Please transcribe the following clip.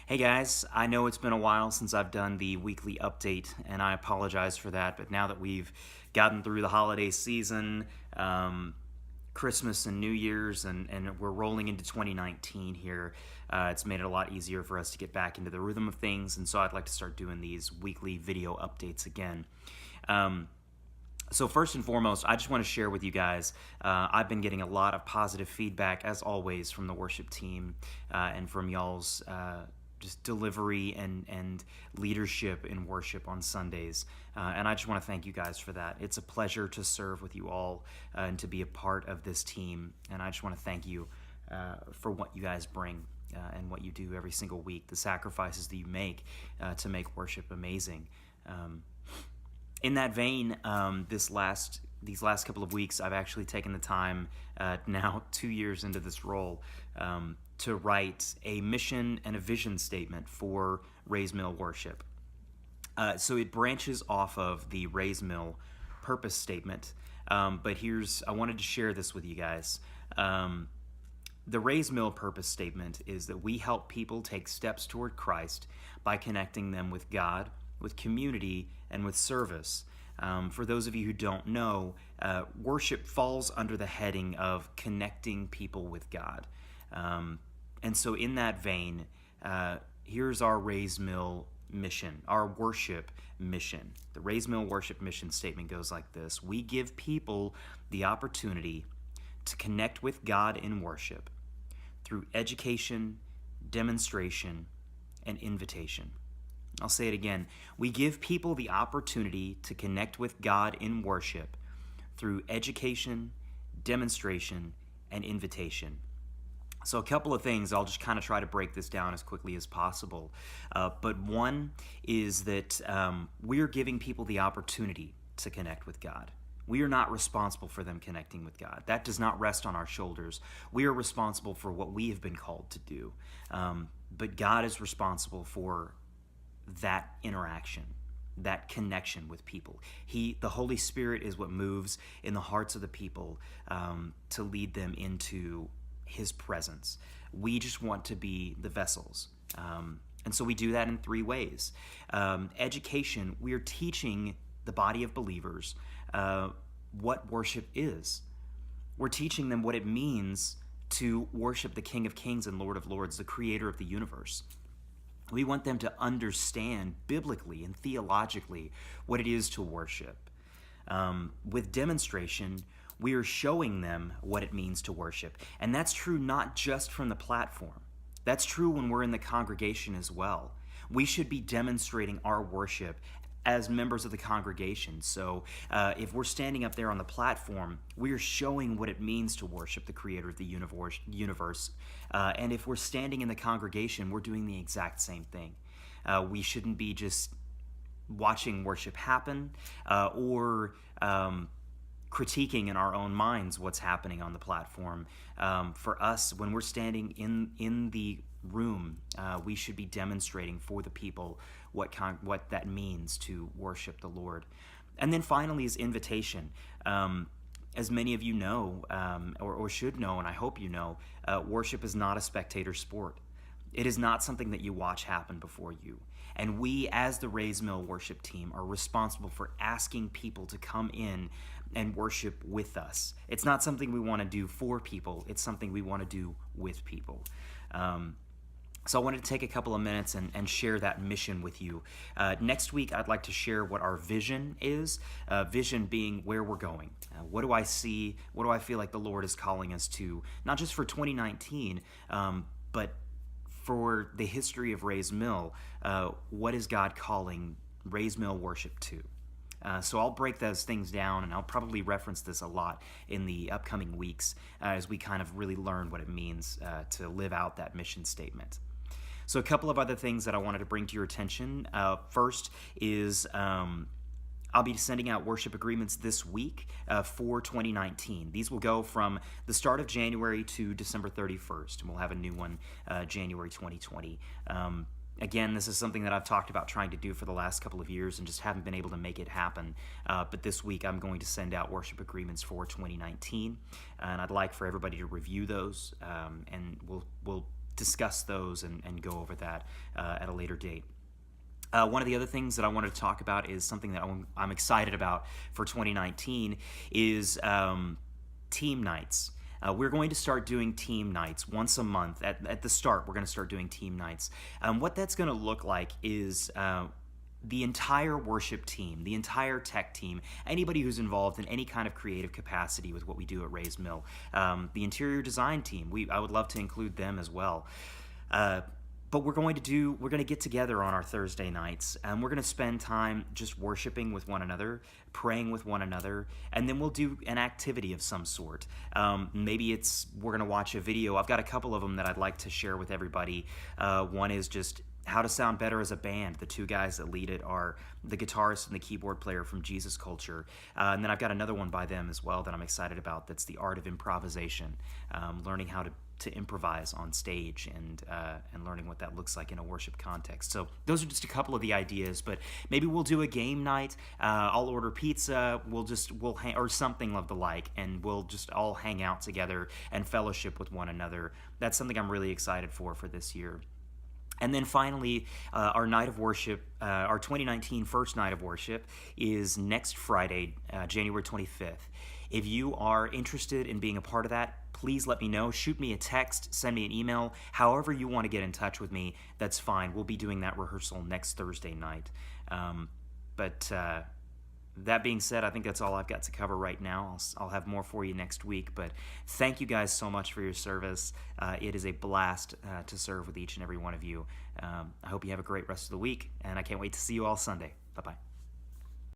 Hey guys, I know it's been a while since I've done the weekly update, and I apologize for that. But now that we've gotten through the holiday season, Christmas and New Year's, and we're rolling into 2019 here, it's made it a lot easier for us to get back into the rhythm of things. And so I'd like to start doing these weekly video updates again. So first and foremost, I just want to share with you guys, I've been getting a lot of positive feedback, as always, from the worship team and from y'all's just delivery and leadership in worship on Sundays. And I just want to thank you guys for that. It's a pleasure to serve with you all and to be a part of this team. And I just want to thank you for what you guys bring and what you do every single week, the sacrifices that you make to make worship amazing. In that vein, these last couple of weeks, I've actually taken the time, now 2 years into this role, to write a mission and a vision statement for Raise Mill Worship. So it branches off of the Raise Mill purpose statement, but I wanted to share this with you guys. The Raise Mill purpose statement is that we help people take steps toward Christ by connecting them with God, with community, and with service. For those of you who don't know, worship falls under the heading of connecting people with God. And so in that vein, here's our Raise Mill mission, our worship mission. The Raise Mill worship mission statement goes like this: we give people the opportunity to connect with God in worship through education, demonstration, and invitation. I'll say it again. We give people the opportunity to connect with God in worship through education, demonstration, and invitation. So a couple of things, I'll just kind of try to break this down as quickly as possible. But one is that we're giving people the opportunity to connect with God. We are not responsible for them connecting with God. That does not rest on our shoulders. We are responsible for what we have been called to do. But God is responsible for that interaction, that connection with people. The Holy Spirit is what moves in the hearts of the people to lead them into His presence. We just want to be the vessels. And so we do that in three ways. Education, we're teaching the body of believers what worship is. We're teaching them what it means to worship the King of Kings and Lord of Lords, the creator of the universe. We want them to understand biblically and theologically what it is to worship. With demonstration, we are showing them what it means to worship. And that's true not just from the platform. That's true when we're in the congregation as well. We should be demonstrating our worship as members of the congregation. So if we're standing up there on the platform, we are showing what it means to worship the creator of the universe. And if we're standing in the congregation, we're doing the exact same thing. We shouldn't be just watching worship happen or critiquing in our own minds what's happening on the platform. For us, when we're standing in the room, we should be demonstrating for the people what that means to worship the Lord. And then finally is invitation. As many of you know, or should know, and I hope you know, worship is not a spectator sport. It is not something that you watch happen before you. And we, as the Raise Mill worship team, are responsible for asking people to come in and worship with us. It's not something we want to do for people. It's something we want to do with people. So I wanted to take a couple of minutes and share that mission with you. Next week, I'd like to share what our vision is, vision being where we're going. What do I see? What do I feel like the Lord is calling us to, not just for 2019, but for the history of Raise Mill. What is God calling Raise Mill worship to? So I'll break those things down, and I'll probably reference this a lot in the upcoming weeks as we kind of really learn what it means to live out that mission statement. So a couple of other things that I wanted to bring to your attention. First is I'll be sending out worship agreements this week for 2019. These will go from the start of January to December 31st, and we'll have a new one January 2020. Again, this is something that I've talked about trying to do for the last couple of years and just haven't been able to make it happen. But this week I'm going to send out worship agreements for 2019, and I'd like for everybody to review those, and we'll discuss those and go over that at a later date. One of the other things that I wanted to talk about is something that I'm excited about for 2019 is team nights. We're going to start doing team nights once a month. At the start, we're going to start doing team nights. What that's going to look like is the entire worship team, the entire tech team, anybody who's involved in any kind of creative capacity with what we do at Rays Mill, the interior design team, I would love to include them as well. But we're going to get together on our Thursday nights, and we're going to spend time just worshiping with one another, praying with one another, and then we'll do an activity of some sort. Maybe we're going to watch a video. I've got a couple of them that I'd like to share with everybody. One is just how to sound better as a band. The two guys that lead it are the guitarist and the keyboard player from Jesus Culture. And then I've got another one by them as well that I'm excited about. That's the art of improvisation, learning how to improvise on stage and learning what that looks like in a worship context. So those are just a couple of the ideas, but maybe we'll do a game night. I'll order pizza. We'll hang, or something of the like, and we'll just all hang out together and fellowship with one another. That's something I'm really excited for this year. And then finally, our night of worship, our 2019 first night of worship is next Friday, January 25th. If you are interested in being a part of that, please let me know. Shoot me a text, send me an email, however you want to get in touch with me, that's fine. We'll be doing that rehearsal next Thursday night. That being said, I think that's all I've got to cover right now. I'll have more for you next week, but thank you guys so much for your service. It is a blast to serve with each and every one of you. I hope you have a great rest of the week, and I can't wait to see you all Sunday. Bye-bye.